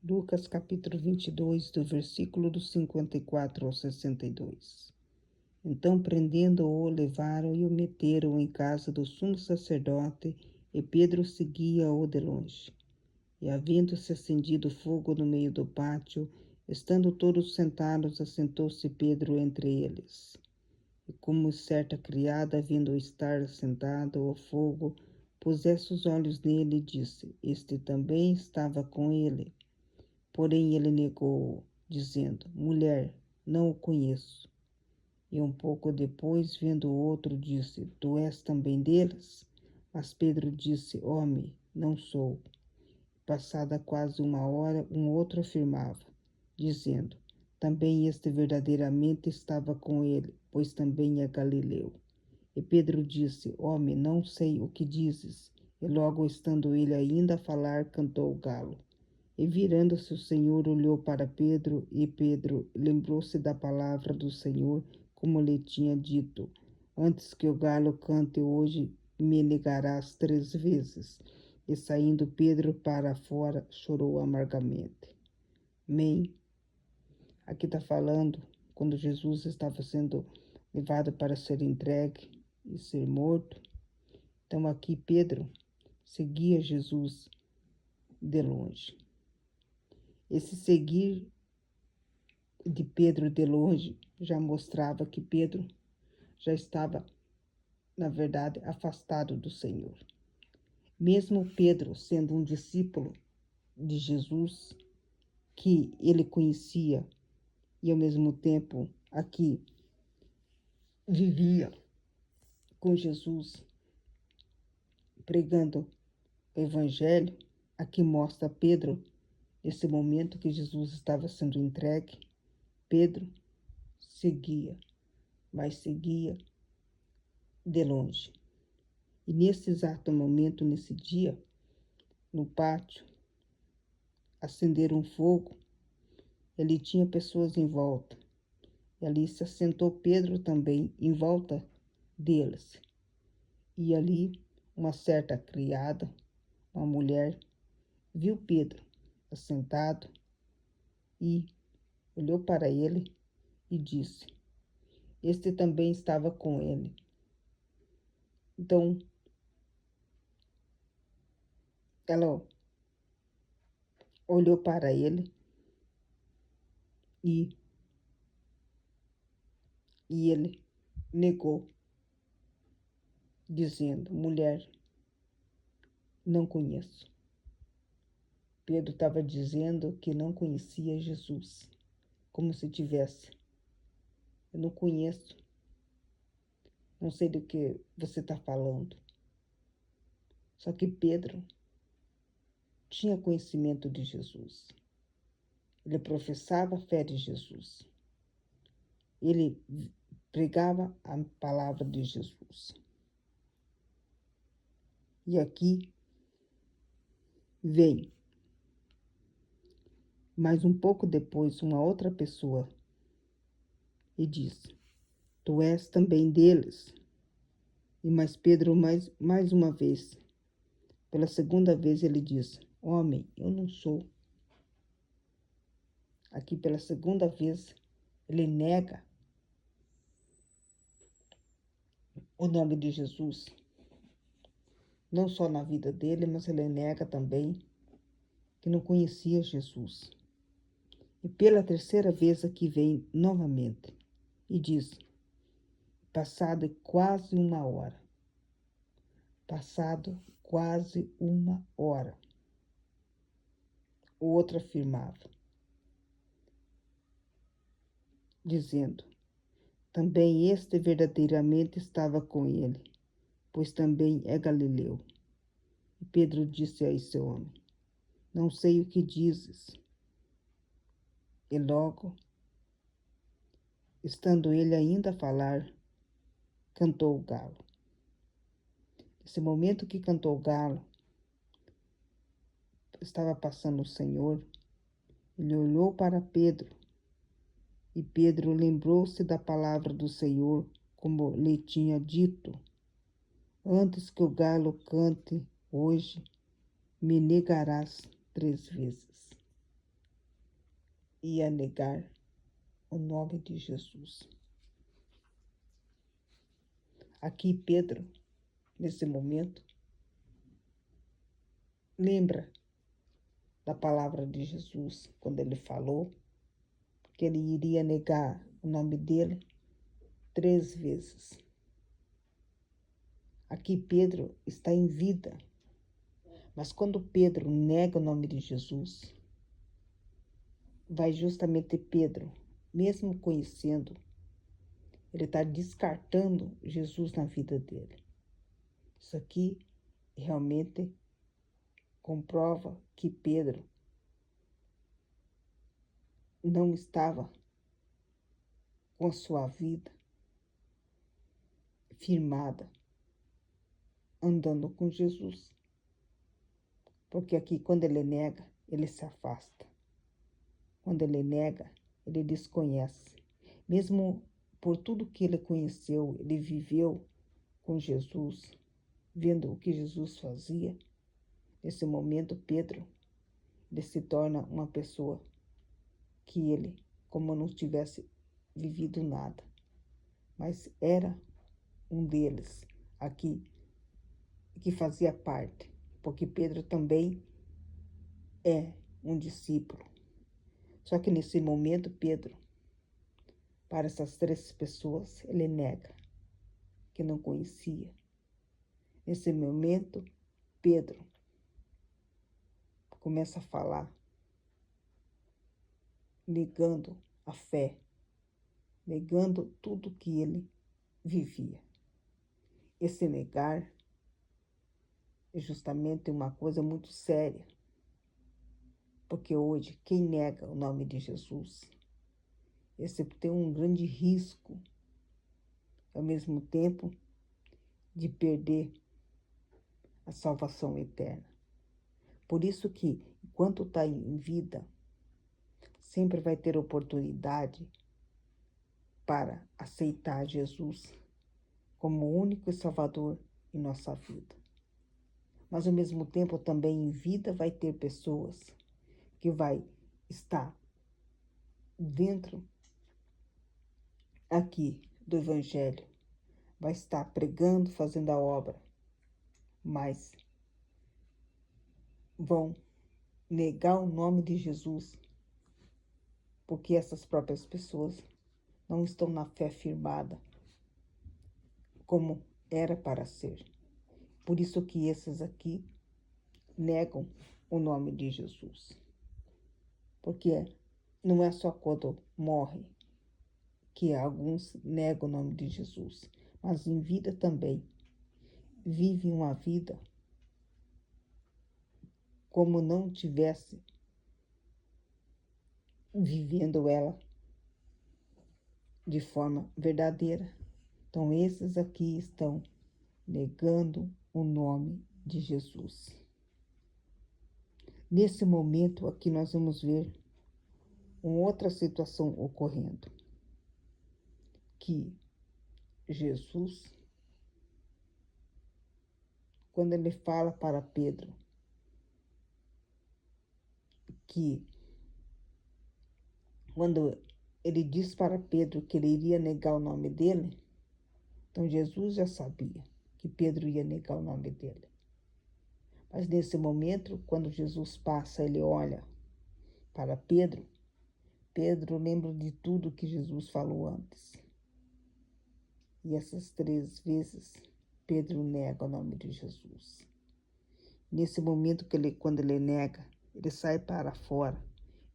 Lucas capítulo 22, do versículo do 54 ao 62. Então, prendendo-o, levaram e o meteram em casa do sumo sacerdote, e Pedro seguia-o de longe. E havendo-se acendido fogo no meio do pátio, estando todos sentados, assentou-se Pedro entre eles. E como certa criada, vindo estar sentado ao fogo, pusesse os olhos nele, disse: Este também estava com ele. Porém ele negou, dizendo: Mulher, não o conheço. E um pouco depois, vendo o outro, disse: Tu és também deles? Mas Pedro disse: Homem, não sou. Passada quase uma hora, um outro afirmava, dizendo: Também este verdadeiramente estava com ele, pois também é galileu. E Pedro disse: Homem, não sei o que dizes. E logo estando ele ainda a falar, cantou o galo. E virando-se o Senhor, olhou para Pedro, e Pedro lembrou-se da palavra do Senhor, como lhe tinha dito: Antes que o galo cante hoje, me negarás 3 vezes. E saindo Pedro para fora, chorou amargamente. Amém. Aqui está falando quando Jesus estava sendo levado para ser entregue e ser morto. Então aqui Pedro seguia Jesus de longe. Esse seguir de Pedro de longe já mostrava que Pedro já estava, na verdade, afastado do Senhor. Mesmo Pedro sendo um discípulo de Jesus, que ele conhecia e ao mesmo tempo aqui vivia com Jesus, pregando o Evangelho, aqui mostra Pedro, nesse momento que Jesus estava sendo entregue, Pedro seguia, mas seguia de longe. E nesse exato momento, nesse dia, no pátio, acenderam um fogo, ali tinha pessoas em volta. E ali se assentou Pedro também em volta deles. E ali uma certa criada, uma mulher, viu Pedro assentado e olhou para ele e disse: Este também estava com ele. Então, ela olhou para ele e ele negou, dizendo: Mulher, não conheço. Pedro estava dizendo que não conhecia Jesus, como se tivesse: Eu não conheço, não sei do que você está falando. Só que Pedro tinha conhecimento de Jesus. Ele professava a fé de Jesus. Ele pregava a palavra de Jesus. E aqui vem, mas um pouco depois, uma outra pessoa e diz: Tu és também deles. E mais Pedro, mais uma vez, pela segunda vez, ele diz: Homem, eu não sou. Aqui pela segunda vez, ele nega o nome de Jesus. Não só na vida dele, mas ele nega também que não conhecia Jesus. E pela terceira vez aqui vem novamente e diz: Passado quase uma hora. Passado quase uma hora. O outro afirmava, dizendo: Também este verdadeiramente estava com ele, pois também é galileu. E Pedro disse a esse homem: Não sei o que dizes. E logo, estando ele ainda a falar, cantou o galo. Nesse momento que cantou o galo, estava passando o Senhor, ele olhou para Pedro, e Pedro lembrou-se da palavra do Senhor, como lhe tinha dito: Antes que o galo cante hoje, me negarás 3 vezes. ia negar o nome de Jesus. Aqui Pedro, nesse momento, lembra da palavra de Jesus, quando ele falou que ele iria negar o nome dele 3 vezes. Aqui Pedro está em vida, mas quando Pedro nega o nome de Jesus, vai justamente Pedro, mesmo conhecendo, ele está descartando Jesus na vida dele. Isso aqui realmente comprova que Pedro não estava com a sua vida firmada, andando com Jesus. Porque aqui, quando ele nega, ele se afasta. Quando ele nega, ele desconhece. Mesmo por tudo que ele conheceu, ele viveu com Jesus, vendo o que Jesus fazia. Nesse momento, Pedro, ele se torna uma pessoa que ele, como não tivesse vivido nada, mas era um deles aqui que fazia parte, porque Pedro também é um discípulo. Só que nesse momento, Pedro, para essas 3 pessoas, ele nega que não conhecia. Nesse momento, Pedro começa a falar, negando a fé, negando tudo que ele vivia. Esse negar é justamente uma coisa muito séria, porque hoje quem nega o nome de Jesus, esse tem um grande risco, ao mesmo tempo, de perder a salvação eterna. Por isso que, enquanto está em vida, sempre vai ter oportunidade para aceitar Jesus como o único Salvador em nossa vida. Mas, ao mesmo tempo, também em vida vai ter pessoas que vai estar dentro aqui do Evangelho, vai estar pregando, fazendo a obra, mas vão negar o nome de Jesus, porque essas próprias pessoas não estão na fé firmada como era para ser. Por isso que esses aqui negam o nome de Jesus. Porque não é só quando morre que alguns negam o nome de Jesus, mas em vida também. Vivem uma vida como não tivesse vivendo ela de forma verdadeira. Então, esses aqui estão negando o nome de Jesus. Nesse momento aqui nós vamos ver uma outra situação ocorrendo, que Jesus, quando ele fala para Pedro que, quando ele diz para Pedro que ele iria negar o nome dele, então Jesus já sabia que Pedro ia negar o nome dele. Mas nesse momento, quando Jesus passa, ele olha para Pedro, Pedro lembra de tudo que Jesus falou antes. E essas 3 vezes, Pedro nega o nome de Jesus. Nesse momento, quando ele nega, ele sai para fora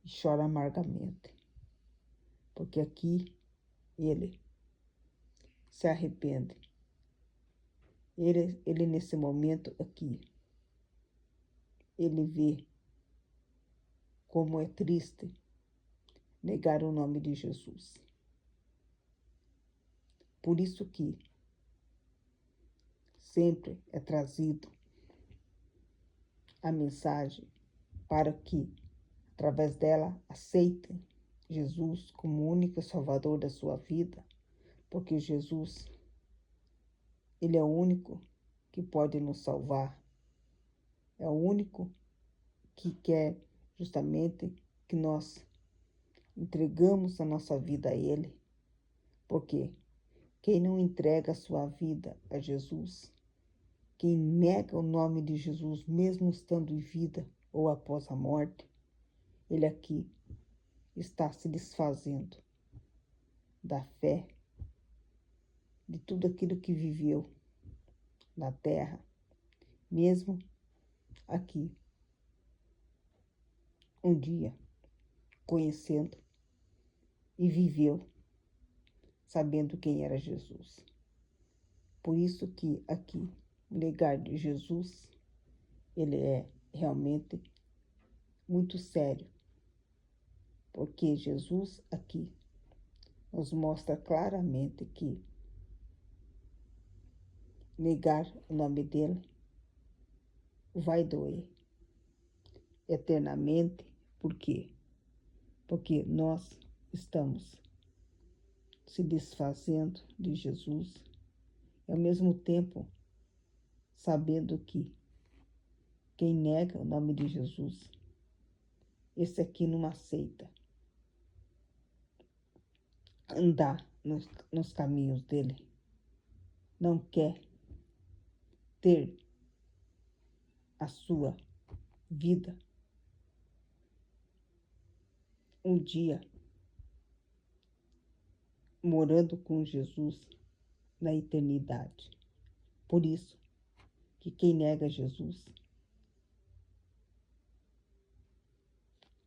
e chora amargamente. Porque aqui ele se arrepende. Ele nesse momento aqui, ele vê como é triste negar o nome de Jesus. Por isso que sempre é trazido a mensagem para que, através dela, aceitem Jesus como o único Salvador da sua vida, porque Jesus, ele é o único que pode nos salvar, é o único que quer justamente que nós entregamos a nossa vida a Ele, porque quem não entrega a sua vida a Jesus, quem nega o nome de Jesus, mesmo estando em vida ou após a morte, ele aqui está se desfazendo da fé, de tudo aquilo que viveu na terra, mesmo aqui, um dia, conhecendo e viveu, sabendo quem era Jesus. Por isso que aqui, negar de Jesus, ele é realmente muito sério, porque Jesus aqui nos mostra claramente que negar o nome dele vai doer eternamente. Por quê? Porque nós estamos se desfazendo de Jesus e ao mesmo tempo sabendo que quem nega o nome de Jesus, esse aqui não aceita andar nos caminhos dele, não quer ter a sua vida um dia morando com Jesus na eternidade. Por isso que quem nega Jesus,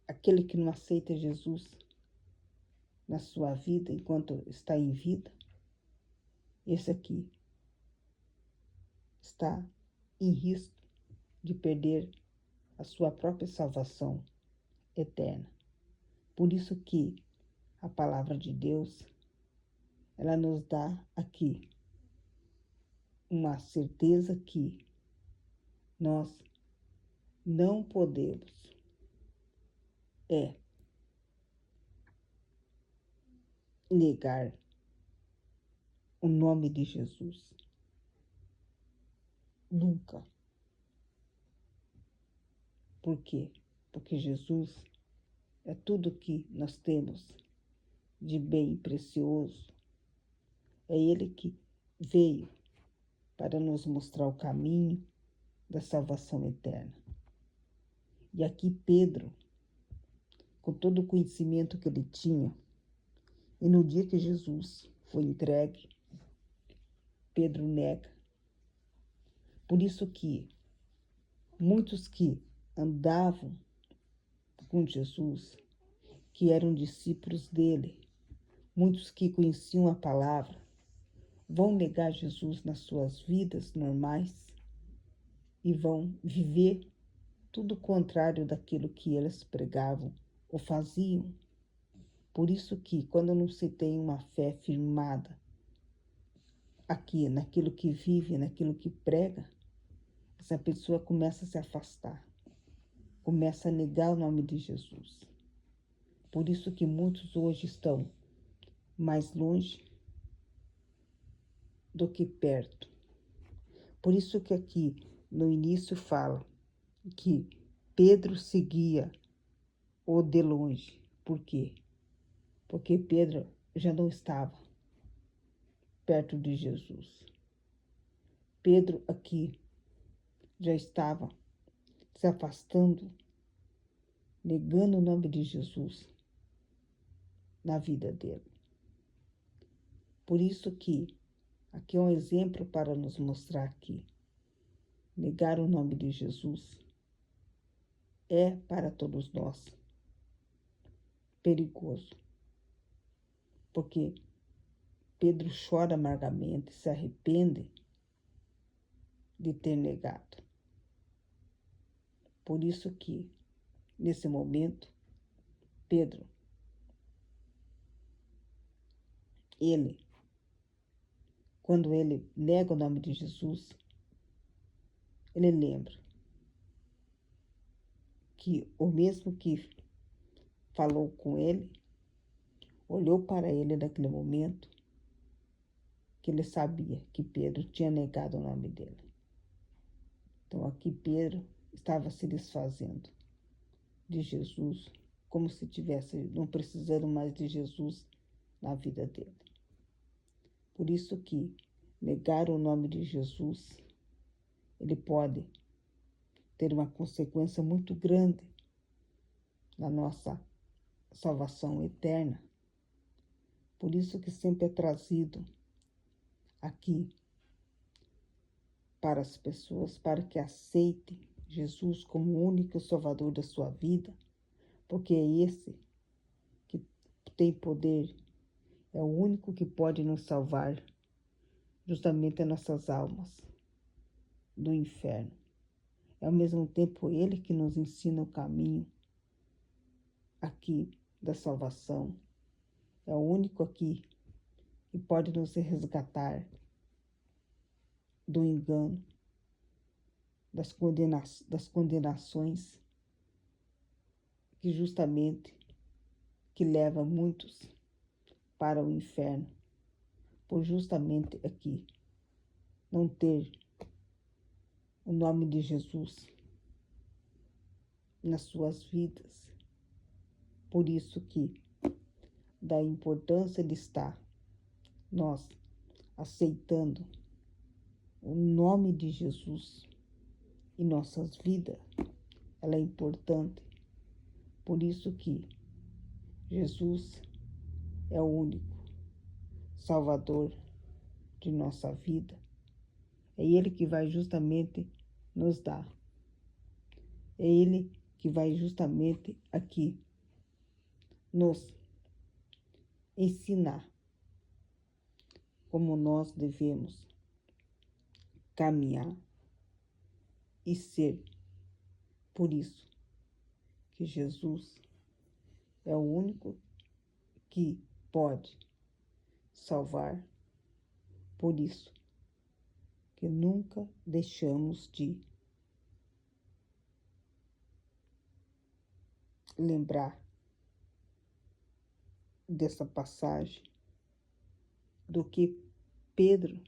aquele que não aceita Jesus na sua vida enquanto está em vida, esse aqui está em risco de perder a sua própria salvação eterna. Por isso que a palavra de Deus, ela nos dá aqui uma certeza que nós não podemos negar o nome de Jesus. Nunca. Por quê? Porque Jesus é tudo que nós temos de bem precioso. É Ele que veio para nos mostrar o caminho da salvação eterna. E aqui Pedro, com todo o conhecimento que ele tinha, e no dia que Jesus foi entregue, Pedro nega. Por isso que muitos que andavam com Jesus, que eram discípulos dele, muitos que conheciam a palavra, vão negar Jesus nas suas vidas normais e vão viver tudo o contrário daquilo que eles pregavam ou faziam. Por isso que, quando não se tem uma fé firmada aqui, naquilo que vive, naquilo que prega, essa pessoa começa a se afastar, começa a negar o nome de Jesus. Por isso que muitos hoje estão mais longe do que perto. Por isso que aqui no início fala que Pedro seguia o de longe. Por quê? Porque Pedro já não estava perto de Jesus. Pedro aqui já estava se afastando, negando o nome de Jesus na vida dele. Por isso que aqui é um exemplo para nos mostrar que negar o nome de Jesus é para todos nós perigoso. Porque Pedro chora amargamente, se arrepende de ter negado. Por isso que, nesse momento, Pedro, quando ele nega o nome de Jesus, ele lembra que o mesmo que falou com ele, olhou para ele naquele momento, que ele sabia que Pedro tinha negado o nome dele. Então aqui Pedro estava se desfazendo de Jesus como se tivesse não precisando mais de Jesus na vida dele. Por isso que negar o nome de Jesus, ele pode ter uma consequência muito grande na nossa salvação eterna. Por isso que sempre é trazido aqui para as pessoas, para que aceitem Jesus como o único Salvador da sua vida, porque é esse que tem poder, é o único que pode nos salvar, justamente as nossas almas do inferno. É ao mesmo tempo ele que nos ensina o caminho aqui da salvação. É o único aqui que pode nos resgatar do engano, das condenações que justamente que leva muitos para o inferno, por justamente aqui não ter o nome de Jesus nas suas vidas. Por isso que da importância de estar nós aceitando o nome de Jesus em nossas vidas, ela é importante. Por isso que Jesus é o único Salvador de nossa vida. É Ele que vai justamente nos dar. É Ele que vai justamente aqui nos ensinar como nós devemos caminhar e ser. Por isso que Jesus é o único que pode salvar. Por isso que nunca deixamos de lembrar dessa passagem do que Pedro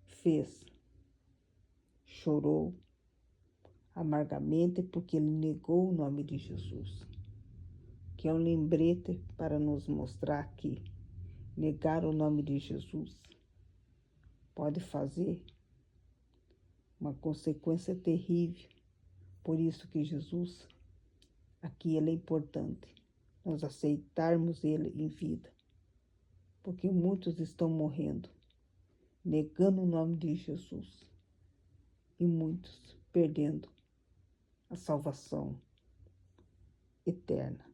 fez. Chorou amargamente porque ele negou o nome de Jesus, que é um lembrete para nos mostrar que negar o nome de Jesus pode fazer uma consequência terrível. Por isso que Jesus, aqui ele é importante, nós aceitarmos ele em vida, porque muitos estão morrendo, negando o nome de Jesus, e muitos perdendo a salvação eterna.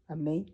Amém?